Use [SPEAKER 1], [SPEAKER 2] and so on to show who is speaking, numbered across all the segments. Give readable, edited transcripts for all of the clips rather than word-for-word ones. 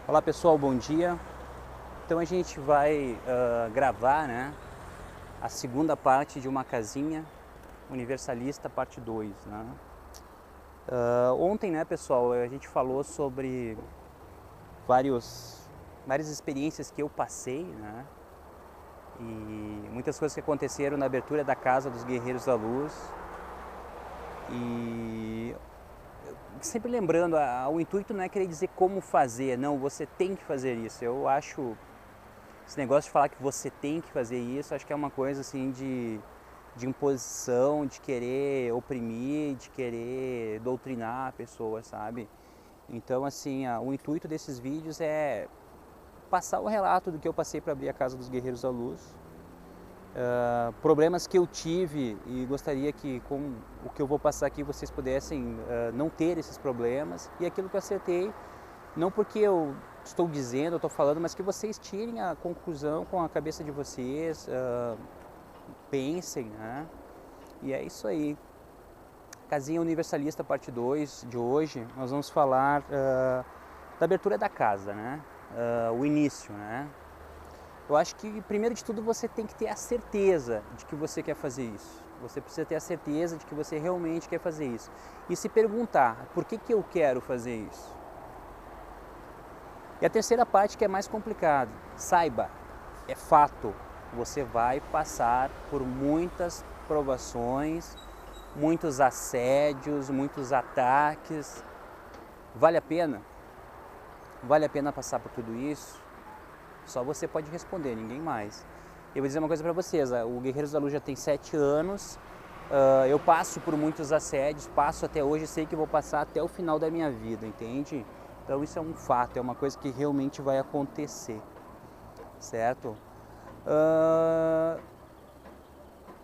[SPEAKER 1] Olá pessoal, bom dia. Então a gente vai gravar, né, a segunda parte de Uma Casinha Universalista, parte 2, né? Ontem, né, pessoal, a gente falou sobre várias experiências que eu passei, né? E muitas coisas que aconteceram na abertura da Casa dos Guerreiros da Luz. E sempre lembrando, o intuito não é querer dizer como fazer, não, você tem que fazer isso. Eu acho esse negócio de falar que você tem que fazer isso, acho que é uma coisa assim de imposição, de querer oprimir, de querer doutrinar a pessoa, sabe? Então, assim, o intuito desses vídeos é passar o relato do que eu passei para abrir a Casa dos Guerreiros da Luz, problemas que eu tive e gostaria que com o que eu vou passar aqui vocês pudessem não ter esses problemas, e aquilo que eu acertei, não porque eu estou dizendo, eu estou falando, mas que vocês tirem a conclusão com a cabeça de vocês, pensem, né? E é isso aí. Casinha Universalista, parte 2 de hoje, nós vamos falar da abertura da casa, né? O início, né? Eu acho que, primeiro de tudo, você tem que ter a certeza de que você quer fazer isso. Você precisa ter a certeza de que você realmente quer fazer isso. E se perguntar, por que eu quero fazer isso? E a terceira parte que é mais complicada. Saiba, é fato, você vai passar por muitas provações, muitos assédios, muitos ataques. Vale a pena? Vale a pena passar por tudo isso? Só você pode responder, ninguém mais. Eu vou dizer uma coisa para vocês, o Guerreiros da Luz já tem 7 anos, eu passo por muitos assédios, passo até hoje, sei que vou passar até o final da minha vida, entende? Então isso é um fato, é uma coisa que realmente vai acontecer, certo?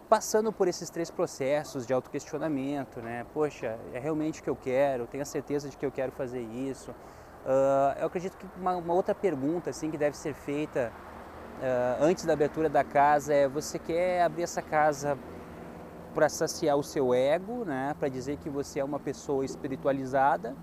[SPEAKER 1] Passando por esses 3 processos de autoquestionamento, né? Poxa, é realmente o que eu quero, tenho a certeza de que eu quero fazer isso. Eu acredito que uma outra pergunta assim, que deve ser feita antes da abertura da casa é: você quer abrir essa casa para saciar o seu ego, né? Para dizer que você é uma pessoa espiritualizada?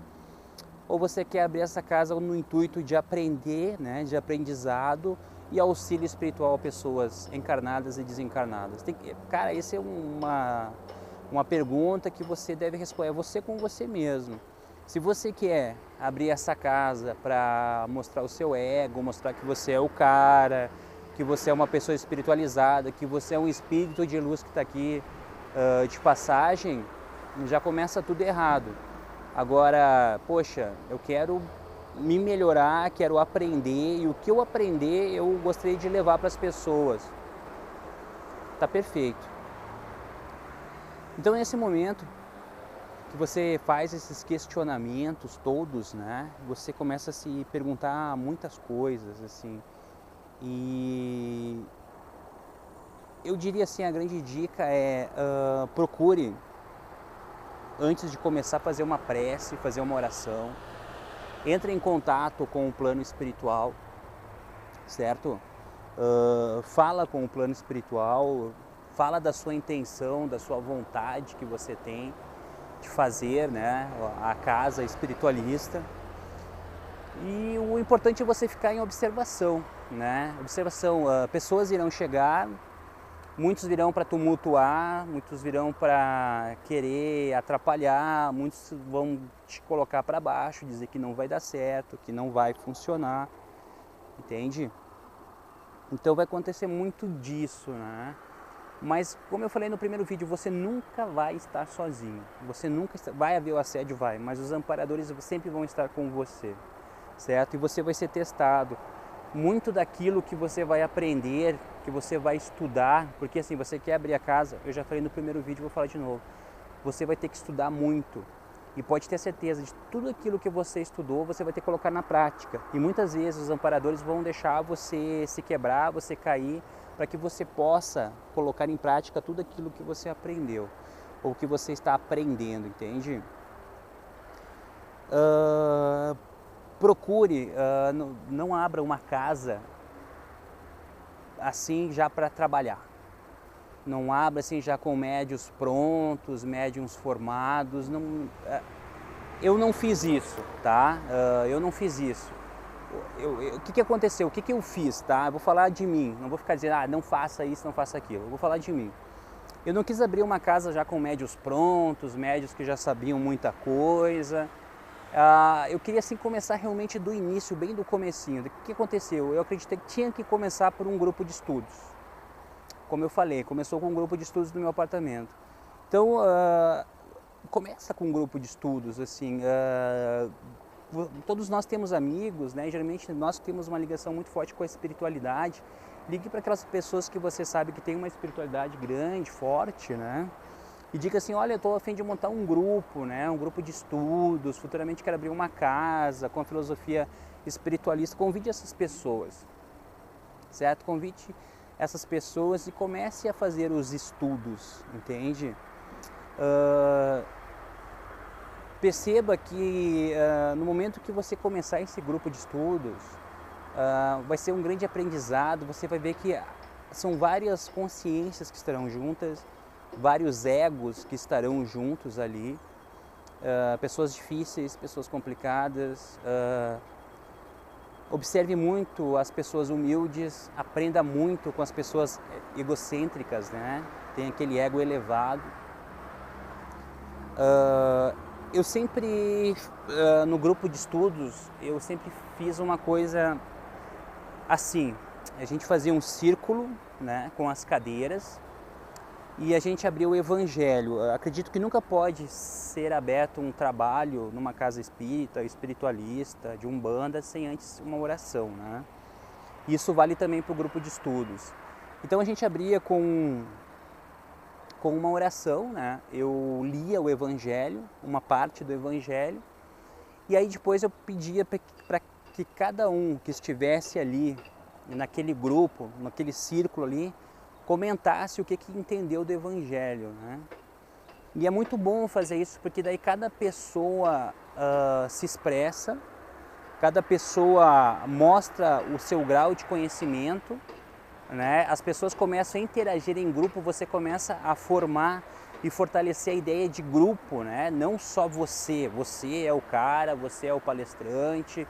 [SPEAKER 1] Ou você quer abrir essa casa no intuito de aprender, né? De aprendizado e auxílio espiritual a pessoas encarnadas e desencarnadas? Cara, essa é uma pergunta que você deve responder, é você com você mesmo. Se você quer abrir essa casa para mostrar o seu ego, mostrar que você é o cara, que você é uma pessoa espiritualizada, que você é um espírito de luz que está aqui de passagem, já começa tudo errado. Agora, poxa, eu quero me melhorar, quero aprender, e o que eu aprender eu gostaria de levar para as pessoas. Tá perfeito. Então, nesse momento que você faz esses questionamentos todos, né? Você começa a se perguntar muitas coisas, assim. E eu diria assim, a grande dica é procure, antes de começar a fazer uma prece, fazer uma oração, entre em contato com o plano espiritual, certo? Fala com o plano espiritual, fala da sua intenção, da sua vontade que você tem de fazer, né, a casa espiritualista. E o importante é você ficar em observação, né? Observação, pessoas irão chegar, muitos virão para tumultuar, muitos virão para querer atrapalhar, muitos vão te colocar para baixo, dizer que não vai dar certo, que não vai funcionar, entende? Então vai acontecer muito disso, né? Mas, como eu falei no primeiro vídeo, você nunca vai estar sozinho. Você nunca vai haver o assédio, vai, mas os amparadores sempre vão estar com você, certo? E você vai ser testado. Muito daquilo que você vai aprender, que você vai estudar, porque assim, você quer abrir a casa, eu já falei no primeiro vídeo, vou falar de novo. Você vai ter que estudar muito. E pode ter certeza de tudo aquilo que você estudou, você vai ter que colocar na prática. E muitas vezes os amparadores vão deixar você se quebrar, você cair, para que você possa colocar em prática tudo aquilo que você aprendeu, ou que você está aprendendo, entende? Procure, não abra uma casa assim já para trabalhar. Não abra assim já com médios prontos, médiums formados. Não, eu não fiz isso, tá? Eu não fiz isso. o que aconteceu? O que eu fiz, tá? Eu vou falar de mim, não vou ficar dizendo, não faça isso, não faça aquilo. Eu vou falar de mim. Eu não quis abrir uma casa já com médios prontos, médios que já sabiam muita coisa. Eu queria assim começar realmente do início, bem do comecinho. O que aconteceu? Eu acreditei que tinha que começar por um grupo de estudos. Como eu falei, começou com um grupo de estudos no meu apartamento. Então, começa com um grupo de estudos, assim, todos nós temos amigos, né? Geralmente nós temos uma ligação muito forte com a espiritualidade. Ligue para aquelas pessoas que você sabe que tem uma espiritualidade grande, forte, né? E diga assim, olha, eu estou a fim de montar um grupo, né? Um grupo de estudos, futuramente quero abrir uma casa com a filosofia espiritualista. Convide essas pessoas, certo? Convide essas pessoas e comece a fazer os estudos, entende? Perceba que no momento que você começar esse grupo de estudos, vai ser um grande aprendizado. Você vai ver que são várias consciências que estarão juntas, vários egos que estarão juntos ali, pessoas difíceis, pessoas complicadas. Observe muito as pessoas humildes, aprenda muito com as pessoas egocêntricas, né? Tem aquele ego elevado. Eu sempre, no grupo de estudos, eu sempre fiz uma coisa assim, a gente fazia um círculo, né, com as cadeiras e a gente abria o evangelho. Acredito que nunca pode ser aberto um trabalho numa casa espírita, espiritualista, de umbanda, sem antes uma oração, né? Isso vale também para o grupo de estudos. Então a gente abria com uma oração, né? Eu lia o evangelho, uma parte do evangelho, e aí depois eu pedia para que cada um que estivesse ali, naquele grupo, naquele círculo ali, comentasse o que entendeu do evangelho, né? E é muito bom fazer isso, porque daí cada pessoa se expressa, cada pessoa mostra o seu grau de conhecimento, né? As pessoas começam a interagir em grupo, você começa a formar e fortalecer a ideia de grupo, né? Não só você é o cara, você é o palestrante,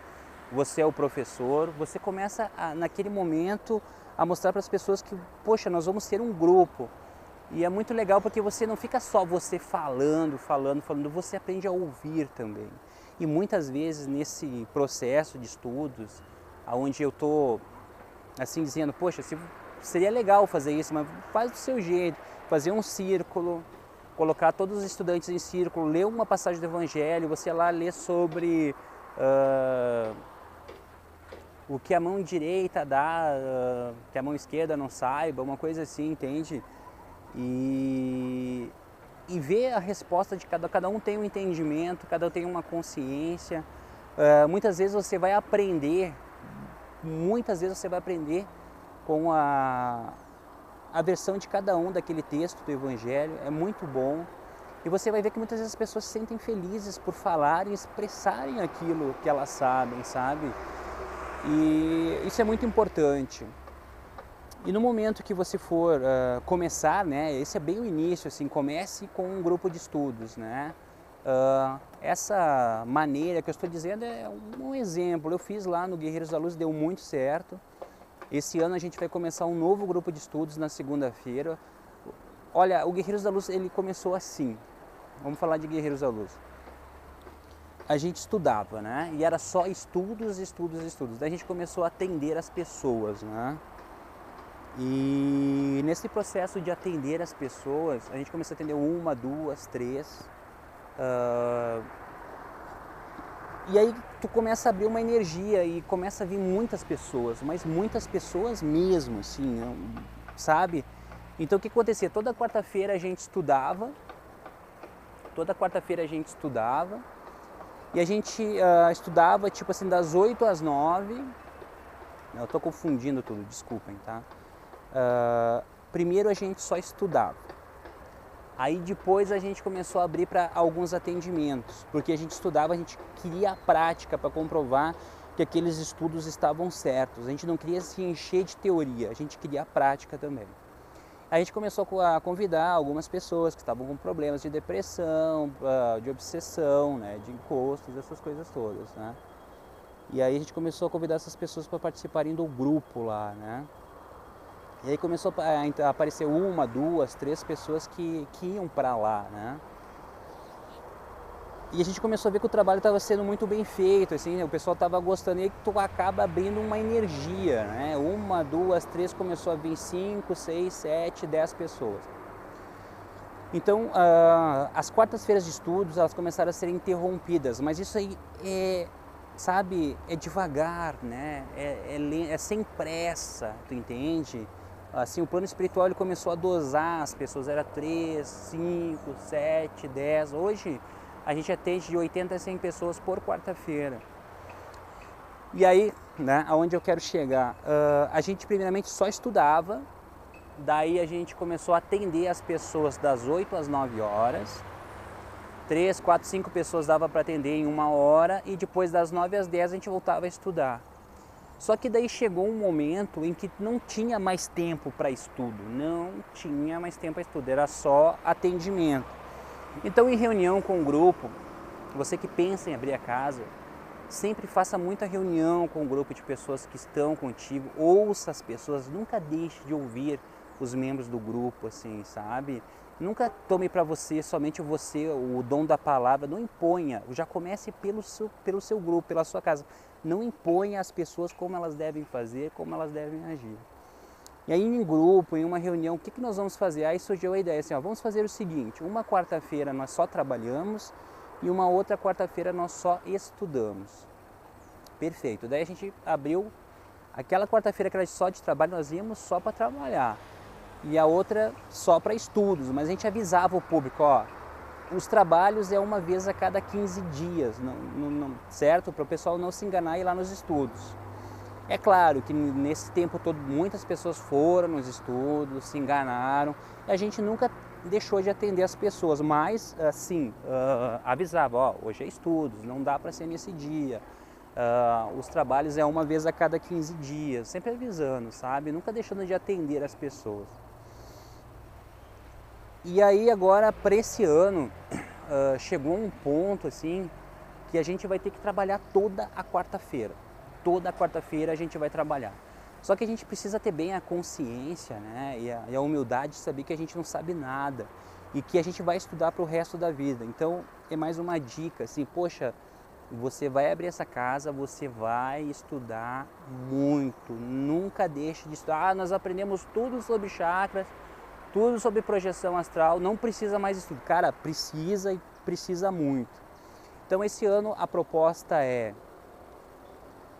[SPEAKER 1] você é o professor. Você começa naquele momento a mostrar para as pessoas que, poxa, nós vamos ser um grupo. E é muito legal porque você não fica só você falando, você aprende a ouvir também. E muitas vezes nesse processo de estudos, onde eu estou assim dizendo, poxa, seria legal fazer isso, mas faz do seu jeito, fazer um círculo, colocar todos os estudantes em círculo, ler uma passagem do evangelho, você lá lê sobre o que a mão direita dá, que a mão esquerda não saiba, uma coisa assim, entende? E ver a resposta de cada um tem um entendimento, cada um tem uma consciência. Muitas vezes você vai aprender com a versão de cada um daquele texto do evangelho, é muito bom. E você vai ver que muitas vezes as pessoas se sentem felizes por falarem e expressarem aquilo que elas sabem, sabe? E isso é muito importante. E no momento que você for começar, né, esse é bem o início, assim, comece com um grupo de estudos, né? Essa maneira que eu estou dizendo é um exemplo. Eu fiz lá no Guerreiros da Luz, deu muito certo. Esse ano a gente vai começar um novo grupo de estudos na segunda-feira. Olha, o Guerreiros da Luz, ele começou assim. Vamos falar de Guerreiros da Luz. A gente estudava, né? E era só estudos. Daí a gente começou a atender as pessoas, né? E nesse processo de atender as pessoas, a gente começou a atender 1, 2, 3. E aí tu começa a abrir uma energia e começa a vir muitas pessoas, mas muitas pessoas mesmo, assim, sabe? Então o que acontecia? Toda quarta-feira a gente estudava, e a gente estudava tipo assim das 8 às 9. Eu estou confundindo tudo, desculpem, tá? Primeiro a gente só estudava. Aí depois a gente começou a abrir para alguns atendimentos, porque a gente estudava, a gente queria a prática para comprovar que aqueles estudos estavam certos. A gente não queria se encher de teoria, a gente queria a prática também. A gente começou a convidar algumas pessoas que estavam com problemas de depressão, de obsessão, né, de encostos, essas coisas todas, né? E aí a gente começou a convidar essas pessoas para participarem do grupo lá, né? E aí começou a aparecer uma, duas, três pessoas que iam para lá, né? E a gente começou a ver que o trabalho estava sendo muito bem feito, assim, né? O pessoal estava gostando, e aí tu acaba abrindo uma energia, né? Uma, duas, três, começou a vir 5, 6, 7, 10 pessoas. Então, as quartas-feiras de estudos, elas começaram a ser interrompidas, mas isso aí sabe, é devagar, né? É sem pressa, tu entende? Assim, o plano espiritual ele começou a dosar as pessoas, era 3, 5, 7, 10. Hoje a gente atende de 80 a 100 pessoas por quarta-feira. E aí, né, aonde eu quero chegar? A gente primeiramente só estudava, daí a gente começou a atender as pessoas das 8 às 9 horas. 3, 4, 5 pessoas dava para atender em 1 hora e depois das 9 às 10 a gente voltava a estudar. Só que daí chegou um momento em que não tinha mais tempo para estudo, não tinha mais tempo para estudo, era só atendimento. Então, em reunião com o grupo, você que pensa em abrir a casa, sempre faça muita reunião com o grupo de pessoas que estão contigo, ouça as pessoas, nunca deixe de ouvir os membros do grupo, assim, sabe? Nunca tome para você, somente você, o dom da palavra, não imponha, já comece pelo seu grupo, pela sua casa. Não imponha às pessoas como elas devem fazer, como elas devem agir. E aí em grupo, em uma reunião, o que nós vamos fazer? Aí surgiu a ideia assim, ó, vamos fazer o seguinte, uma quarta-feira nós só trabalhamos e uma outra quarta-feira nós só estudamos. Perfeito, daí a gente abriu, aquela quarta-feira que era só de trabalho, nós íamos só para trabalhar. E a outra só para estudos, mas a gente avisava o público, ó, os trabalhos é uma vez a cada 15 dias, certo? Para o pessoal não se enganar e ir lá nos estudos. É claro que nesse tempo todo muitas pessoas foram nos estudos, se enganaram, e a gente nunca deixou de atender as pessoas, mas assim, avisava, ó, hoje é estudos, não dá para ser nesse dia, os trabalhos é uma vez a cada 15 dias, sempre avisando, sabe? Nunca deixando de atender as pessoas. E aí agora para esse ano chegou um ponto assim que a gente vai ter que trabalhar toda a quarta-feira. Toda quarta-feira a gente vai trabalhar. Só que a gente precisa ter bem a consciência, né, e a humildade de saber que a gente não sabe nada e que a gente vai estudar para o resto da vida. Então é mais uma dica assim, poxa, você vai abrir essa casa, você vai estudar muito. Nunca deixe de estudar. Nós aprendemos tudo sobre chakras, tudo sobre projeção astral, não precisa mais estudo. Cara, precisa e precisa muito. Então esse ano a proposta é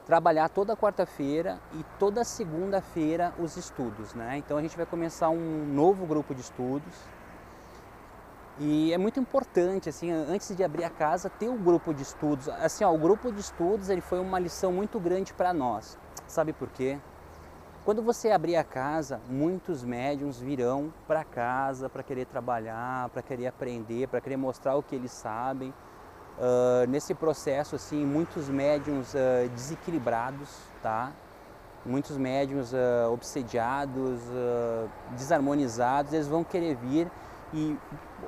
[SPEAKER 1] trabalhar toda quarta-feira e toda segunda-feira os estudos, né? Então a gente vai começar um novo grupo de estudos. E é muito importante, assim, antes de abrir a casa, ter um grupo de estudos. Assim, ó, o grupo de estudos ele foi uma lição muito grande para nós. Sabe por quê? Quando você abrir a casa, muitos médiums virão para casa para querer trabalhar, para querer aprender, para querer mostrar o que eles sabem. Nesse processo, assim, muitos médiums desequilibrados, tá? Muitos médiums obsediados, desarmonizados, eles vão querer vir e,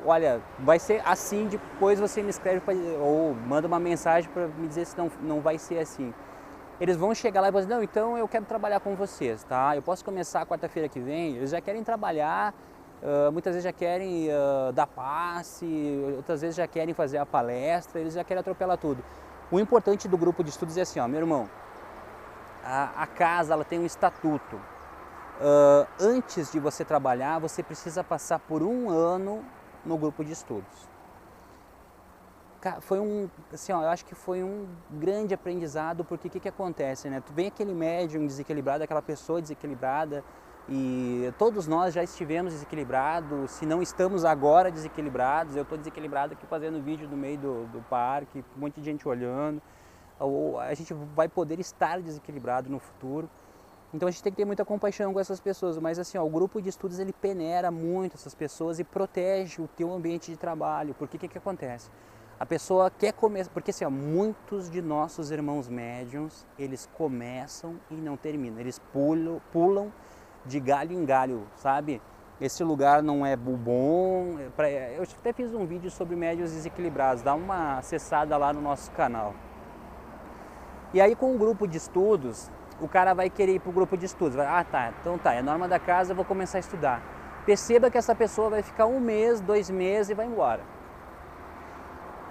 [SPEAKER 1] olha, vai ser assim, depois você me escreve ou manda uma mensagem para me dizer se não vai ser assim. Eles vão chegar lá e vão dizer, não, então eu quero trabalhar com vocês, tá? Eu posso começar quarta-feira que vem? Eles já querem trabalhar, muitas vezes já querem dar passe, outras vezes já querem fazer a palestra, eles já querem atropelar tudo. O importante do grupo de estudos é assim, ó, meu irmão, a casa ela tem um estatuto. Antes de você trabalhar, você precisa passar por 1 ano no grupo de estudos. Foi assim, ó, eu acho que foi um grande aprendizado, porque o que acontece, né? Tu vem aquele médium desequilibrado, aquela pessoa desequilibrada, e todos nós já estivemos desequilibrados, se não estamos agora desequilibrados, eu estou desequilibrado aqui fazendo vídeo no meio do parque, um monte de gente olhando, ou a gente vai poder estar desequilibrado no futuro. Então a gente tem que ter muita compaixão com essas pessoas, mas assim, ó, o grupo de estudos ele peneira muito essas pessoas e protege o teu ambiente de trabalho, porque o que acontece? A pessoa quer começar, porque assim, ó, muitos de nossos irmãos médiums, eles começam e não terminam, eles pulam de galho em galho, sabe? Esse lugar não é bom, eu até fiz um vídeo sobre médiuns desequilibrados, dá uma acessada lá no nosso canal. E aí com o grupo de estudos, o cara vai querer ir para o grupo de estudos. Então tá, é norma da casa, eu vou começar a estudar. Perceba que essa pessoa vai ficar 1 mês, 2 meses e vai embora.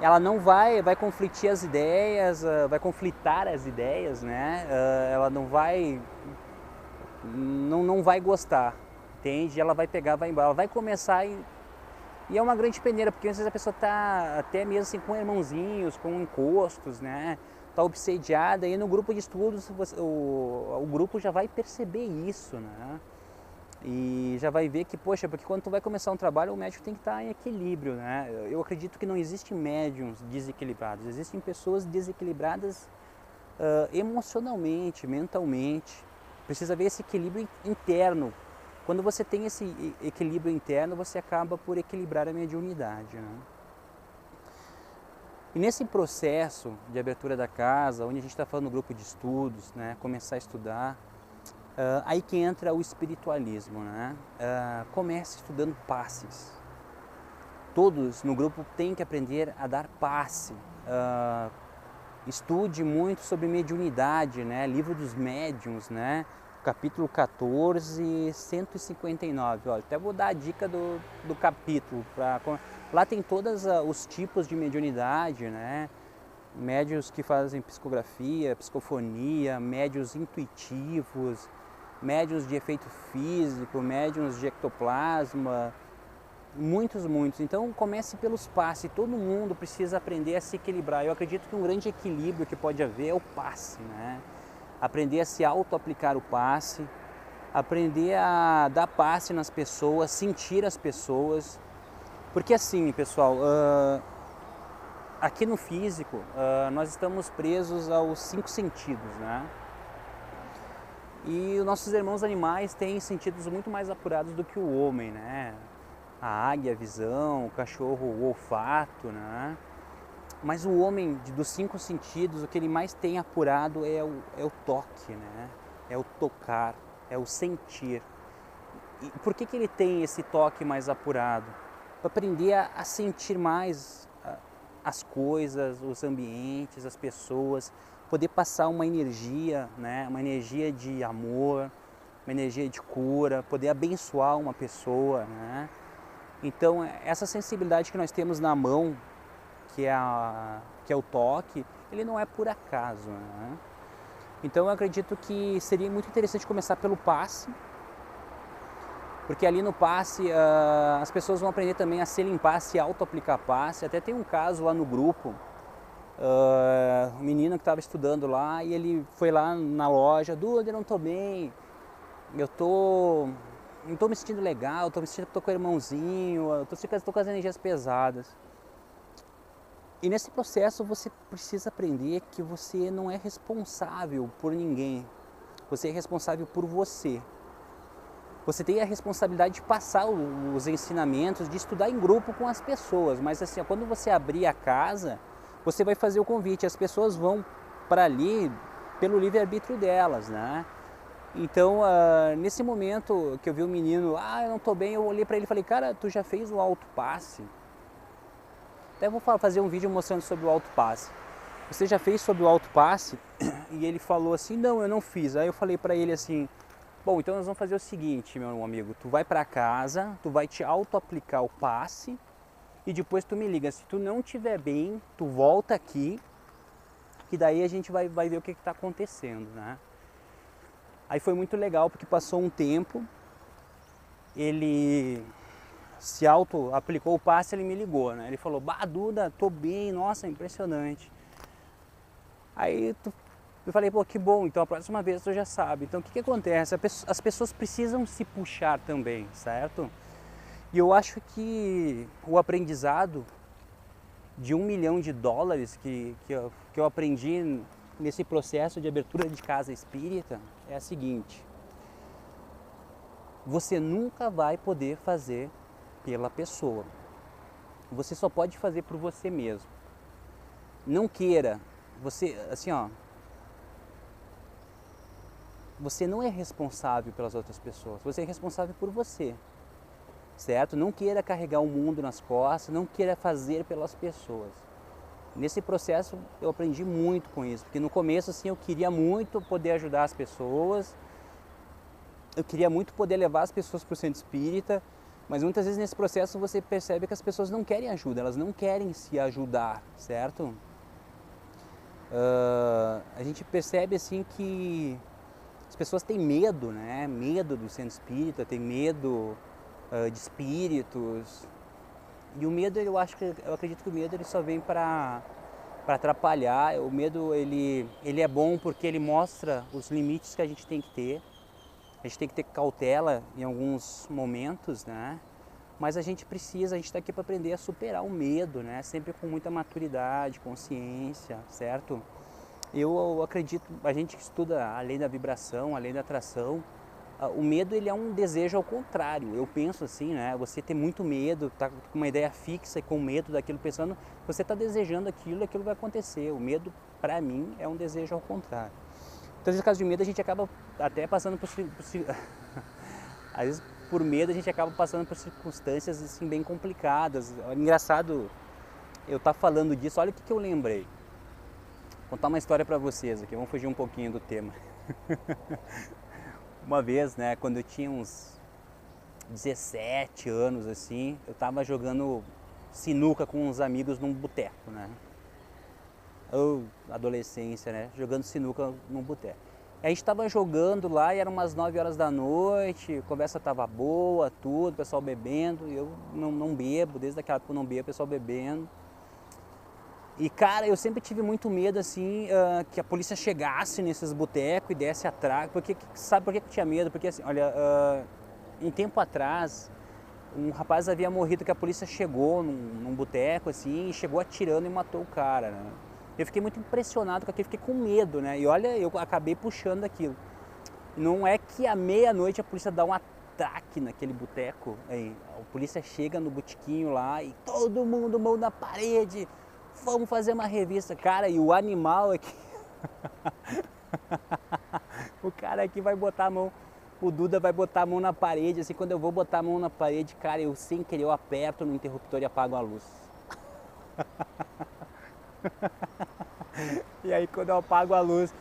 [SPEAKER 1] Ela não vai conflitar as ideias, né? Ela não vai gostar, entende? Ela vai pegar, vai embora. Ela vai começar e é uma grande peneira, porque às vezes a pessoa está até mesmo assim com irmãozinhos, com encostos, né? Está obsediada e no grupo de estudos o grupo já vai perceber isso, né? E já vai ver que, poxa, porque quando tu vai começar um trabalho, o médico tem que estar em equilíbrio, né? Eu acredito que não existem médiums desequilibrados, existem pessoas desequilibradas emocionalmente, mentalmente. Precisa ver esse equilíbrio interno. Quando você tem esse equilíbrio interno, você acaba por equilibrar a mediunidade, né? E nesse processo de abertura da casa, onde a gente está falando no grupo de estudos, né, começar a estudar, aí que entra o espiritualismo, né? Comece estudando passes. Todos no grupo têm que aprender a dar passe. Estude muito sobre mediunidade, né? Livro dos médiuns, né? Capítulo 14, 159. Olha, até vou dar a dica do capítulo. Lá tem todos os tipos de mediunidade, né? Médiuns que fazem psicografia, psicofonia, médiuns intuitivos, médiuns de efeito físico, médiuns de ectoplasma, muitos. Então comece pelos passes, todo mundo precisa aprender a se equilibrar. Eu acredito que um grande equilíbrio que pode haver é o passe, né? Aprender a se auto-aplicar o passe, aprender a dar passe nas pessoas, sentir as pessoas. Porque assim, pessoal, aqui no físico, nós estamos presos aos 5 sentidos, né? E os nossos irmãos animais têm sentidos muito mais apurados do que o homem, né? A águia, a visão, o cachorro, o olfato, né? Mas o homem, dos 5 sentidos, o que ele mais tem apurado é o toque, né? É o tocar, é o sentir. E por que ele tem esse toque mais apurado? Para aprender a sentir mais as coisas, os ambientes, as pessoas, poder passar uma energia, né? Uma energia de amor, uma energia de cura, poder abençoar uma pessoa, né? Então, essa sensibilidade que nós temos na mão, que é o toque, ele não é por acaso, né? Então eu acredito que seria muito interessante começar pelo passe, porque ali no passe as pessoas vão aprender também a se limpar, se auto-aplicar passe. Até tem um caso lá no grupo, um menino que estava estudando lá e ele foi lá na loja, Duda, eu não estou bem, não estou me sentindo legal, estou me sentindo que estou com o irmãozinho, estou com as energias pesadas. E nesse processo você precisa aprender que você não é responsável por ninguém. Você é responsável por você. Você tem a responsabilidade de passar os ensinamentos, de estudar em grupo com as pessoas. Mas assim, quando você abrir a casa, você vai fazer o convite. As pessoas vão para ali pelo livre-arbítrio delas, né? Então, nesse momento que eu vi o menino, eu não estou bem, eu olhei para ele e falei, cara, tu já fez o autopasse? Até vou fazer um vídeo mostrando sobre o autopasse. Você já fez sobre o autopasse? E ele falou assim, não, eu não fiz. Aí eu falei para ele assim, bom, então nós vamos fazer o seguinte, meu amigo, tu vai para casa, tu vai te auto-aplicar o passe e depois tu me liga. Se tu não estiver bem, tu volta aqui, que daí a gente vai ver o que está acontecendo, né? Aí foi muito legal, porque passou um tempo, ele se auto-aplicou o passe, ele me ligou, né? Ele falou, Duda, tô bem, nossa, impressionante. Aí eu falei, pô, que bom, então a próxima vez tu já sabe. Então o que acontece? As pessoas precisam se puxar também, certo? E eu acho que o aprendizado de $1 milhão que eu aprendi nesse processo de abertura de casa espírita é a seguinte: você nunca vai poder fazer pela pessoa, você só pode fazer por você mesmo. Não queira, você não é responsável pelas outras pessoas, você é responsável por você, certo? Não queira carregar o mundo nas costas, não queira fazer pelas pessoas. Nesse processo eu aprendi muito com isso, porque no começo assim eu queria muito poder ajudar as pessoas, eu queria muito poder levar as pessoas para o centro espírita, mas muitas vezes nesse processo você percebe que as pessoas não querem ajuda, elas não querem se ajudar, certo? A gente percebe assim que as pessoas têm medo, né? Medo do centro espírita, tem medo de espíritos. E o medo, eu acredito que o medo ele só vem para atrapalhar. O medo ele é bom porque ele mostra os limites que a gente tem que ter. A gente tem que ter cautela em alguns momentos, né? Mas a gente está aqui para aprender a superar o medo, né? Sempre com muita maturidade, consciência, certo? Eu acredito, a gente que estuda a lei da vibração, a lei da atração, o medo ele é um desejo ao contrário. Eu penso assim, né? Você ter muito medo, tá com uma ideia fixa e com medo daquilo pensando, você está desejando aquilo, aquilo vai acontecer. O medo, para mim, é um desejo ao contrário. Então, nesse caso de medo, a gente acaba até passando por às vezes, por medo, a gente acaba passando por circunstâncias assim bem complicadas. Engraçado, eu estar falando disso. Olha o que eu lembrei. Vou contar uma história para vocês aqui. Vamos fugir um pouquinho do tema. Uma vez, né, quando eu tinha uns 17 anos assim, eu estava jogando sinuca com uns amigos num boteco, né? Ou adolescência, né? Jogando sinuca num boteco. A gente estava jogando lá e eram umas 9 horas da noite, a conversa estava boa, tudo, o pessoal bebendo, e eu não bebo, desde aquela época eu não bebo, o pessoal bebendo. E cara, eu sempre tive muito medo assim, que a polícia chegasse nesses botecos e desse atrás. Sabe por que eu tinha medo? Porque assim, olha, um tempo atrás, um rapaz havia morrido que a polícia chegou num boteco assim, e chegou atirando e matou o cara, né? Eu fiquei muito impressionado com aquilo, fiquei com medo, né? E olha, eu acabei puxando aquilo. Não é que à meia-noite a polícia dá um ataque naquele boteco, a polícia chega no botequinho lá e todo mundo mão na parede, vamos fazer uma revista. Cara, e o animal aqui, o cara aqui vai botar a mão, o Duda vai botar a mão na parede, assim, quando eu vou botar a mão na parede, cara, eu sem querer eu aperto no interruptor e apago a luz. E aí quando eu apago a luz,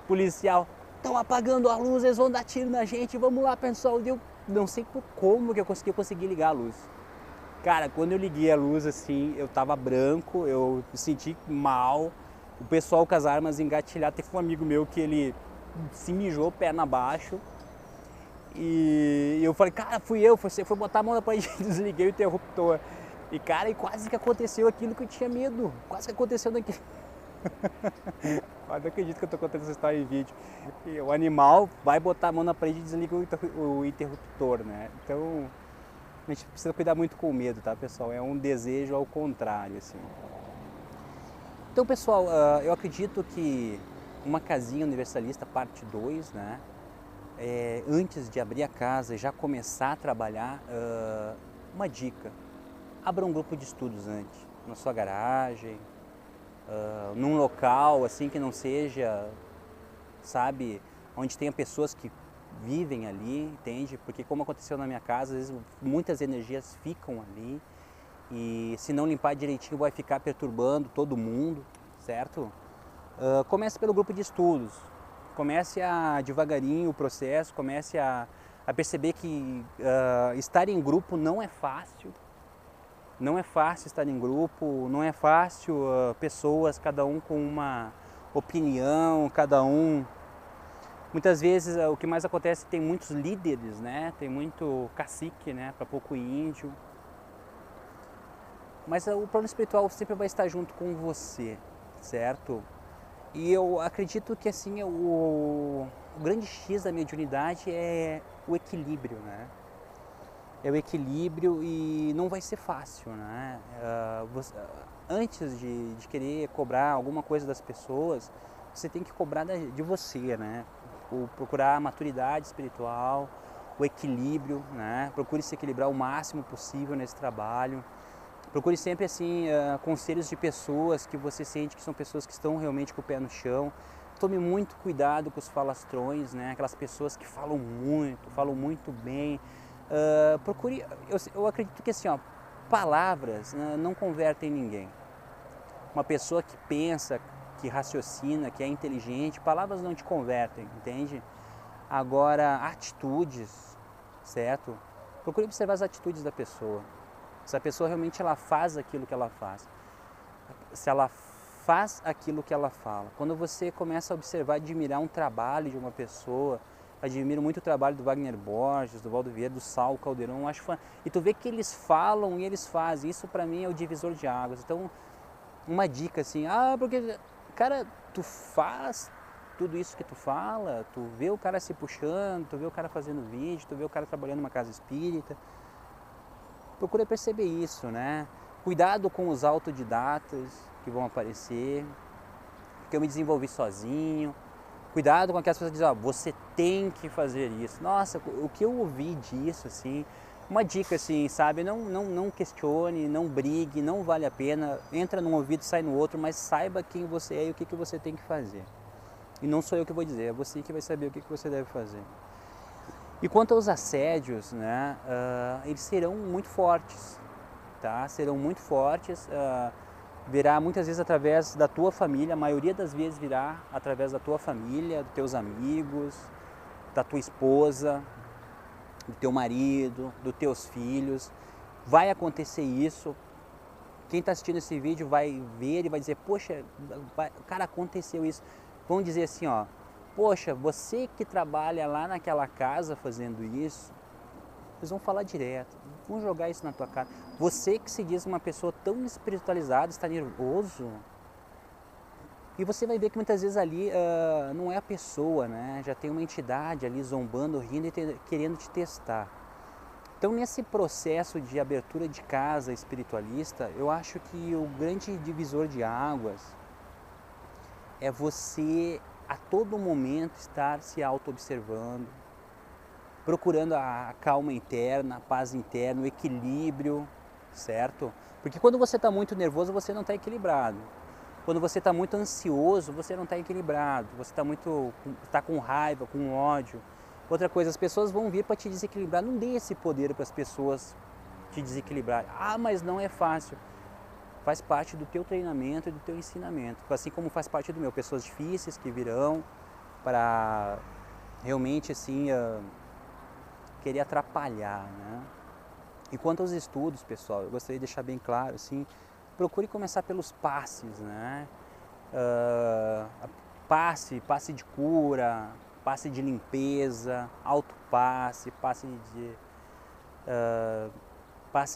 [SPEAKER 1] policial, estão apagando a luz, eles vão dar tiro na gente, vamos lá pessoal. Eu não sei como que eu consegui ligar a luz. Cara, quando eu liguei a luz assim, eu tava branco, eu me senti mal, o pessoal com as armas engatilhadas, teve um amigo meu que ele se mijou perna abaixo. E eu falei, cara, você foi botar a mão na parede e desliguei o interruptor. E cara, e quase que aconteceu aquilo que eu tinha medo, quase que aconteceu daquilo. Eu não acredito que eu tô contando essa história em vídeo. E o animal vai botar a mão na parede e desliga o interruptor, né? Então, a gente precisa cuidar muito com o medo, tá, pessoal? É um desejo ao contrário, assim. Então, pessoal, eu acredito que uma casinha universalista parte 2, né? Antes de abrir a casa e já começar a trabalhar, uma dica. Abra um grupo de estudos antes, na sua garagem, num local assim que não seja, sabe, onde tenha pessoas que vivem ali, entende? Porque como aconteceu na minha casa, às vezes muitas energias ficam ali e se não limpar direitinho vai ficar perturbando todo mundo, certo? Comece pelo grupo de estudos, comece a devagarinho o processo, comece a perceber que estar em grupo não é fácil. Não é fácil estar em grupo, não é fácil, pessoas, cada um com uma opinião, cada um... Muitas vezes o que mais acontece, tem muitos líderes, né? Tem muito cacique, né? Para pouco índio. Mas o plano espiritual sempre vai estar junto com você, certo? E eu acredito que assim, o grande X da mediunidade é o equilíbrio, né? É o equilíbrio e não vai ser fácil, né? Antes de querer cobrar alguma coisa das pessoas, você tem que cobrar de você, né? Procurar a maturidade espiritual, o equilíbrio, né? Procure se equilibrar o máximo possível nesse trabalho. Procure sempre assim conselhos de pessoas que você sente que são pessoas que estão realmente com o pé no chão. Tome muito cuidado com os falastrões, né? Aquelas pessoas que falam muito bem. Procure, eu acredito que assim, palavras não convertem ninguém. uma pessoa que pensa, que raciocina, que é inteligente, palavras não te convertem, entende? Agora, atitudes, certo? Procure observar as atitudes da pessoa. Se a pessoa realmente ela faz aquilo que ela faz. Se ela faz aquilo que ela fala. Quando você começa a observar, admirar um trabalho de uma pessoa, admiro muito o trabalho do Wagner Borges, do Valdo Vieira, do Saulo Caldeirão, acho e tu vê que eles falam e eles fazem. Isso para mim é o divisor de águas. Então, uma dica assim, porque, cara, tu faz tudo isso que tu fala, tu vê o cara se puxando, tu vê o cara fazendo vídeo, tu vê o cara trabalhando numa casa espírita. Procura perceber isso, né? Cuidado com os autodidatas que vão aparecer, porque eu me desenvolvi sozinho. Cuidado com aquelas pessoas que dizem, você tem que fazer isso. Nossa, o que eu ouvi disso, assim, uma dica assim, sabe, não questione, não brigue, não vale a pena, entra num ouvido e sai no outro, mas saiba quem você é e o que você tem que fazer. E não sou eu que vou dizer, é você que vai saber o que você deve fazer. E quanto aos assédios, né, eles serão muito fortes, tá? Serão muito fortes, virá muitas vezes através da tua família, a maioria das vezes virá através da tua família, dos teus amigos, da tua esposa, do teu marido, dos teus filhos. Vai acontecer isso. Quem está assistindo esse vídeo vai ver e vai dizer, poxa, cara, aconteceu isso. Vão dizer assim, poxa, você que trabalha lá naquela casa fazendo isso, eles vão falar direto, vão jogar isso na tua cara. Você que se diz uma pessoa tão espiritualizada, está nervoso. E você vai ver que muitas vezes ali não é a pessoa, né? Já tem uma entidade ali zombando, rindo e querendo te testar. Então, nesse processo de abertura de casa espiritualista, eu acho que o grande divisor de águas é você a todo momento estar se auto-observando, procurando a calma interna, a paz interna, o equilíbrio, certo? Porque quando você está muito nervoso, você não está equilibrado. Quando você está muito ansioso, você não está equilibrado. Você está com raiva, com ódio. Outra coisa, as pessoas vão vir para te desequilibrar. Não dê esse poder para as pessoas te desequilibrarem. Mas não é fácil. Faz parte do teu treinamento e do teu ensinamento. Assim como faz parte do meu. Pessoas difíceis que virão para realmente assim querer atrapalhar, né? E quanto aos estudos, pessoal, eu gostaria de deixar bem claro, assim, procure começar pelos passes, né? Passe de cura, passe de limpeza, autopasse, passe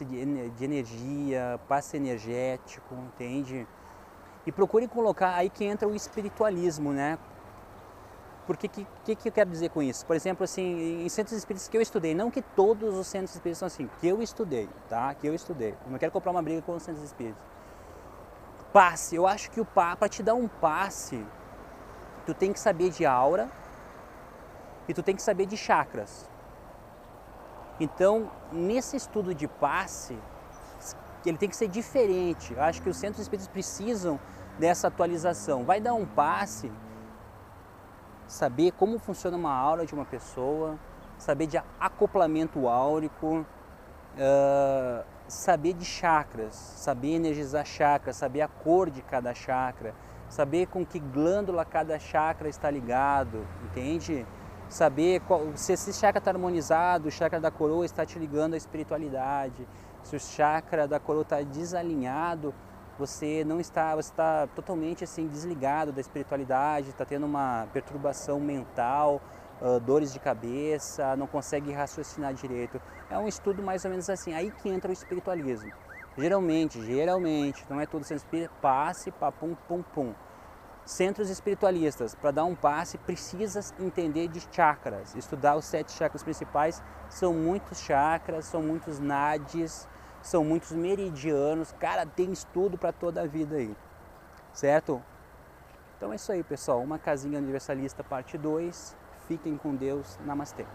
[SPEAKER 1] de energia, passe energético, entende? E procure colocar, aí que entra o espiritualismo, né? Porque que eu quero dizer com isso? Por exemplo, assim, em centros espíritas que eu estudei, não que todos os centros espíritas são assim, que eu estudei, tá? Que eu estudei. Eu não quero comprar uma briga com os centros espíritas. Passe, eu acho que para te dar um passe, tu tem que saber de aura e tu tem que saber de chakras. Então, nesse estudo de passe, ele tem que ser diferente. Eu acho que os centros espíritas precisam dessa atualização. Vai dar um passe, saber como funciona uma aura de uma pessoa, saber de acoplamento áurico, saber de chakras, saber energizar chakras, saber a cor de cada chakra, saber com que glândula cada chakra está ligado, entende? Saber se esse chakra está harmonizado, o chakra da coroa está te ligando à espiritualidade, se o chakra da coroa está desalinhado, você está totalmente assim desligado da espiritualidade, está tendo uma perturbação mental, dores de cabeça, não consegue raciocinar direito. É um estudo mais ou menos assim, aí que entra o espiritualismo. Geralmente, não é todo centro espírita, passe, papum, pum, pum. Centros espiritualistas, para dar um passe, precisas entender de chakras, estudar os 7 chakras principais, são muitos chakras, são muitos nadis, são muitos meridianos, cara, tem estudo para toda a vida aí, certo? Então é isso aí, pessoal, uma casinha universalista parte 2, fiquem com Deus, namastê.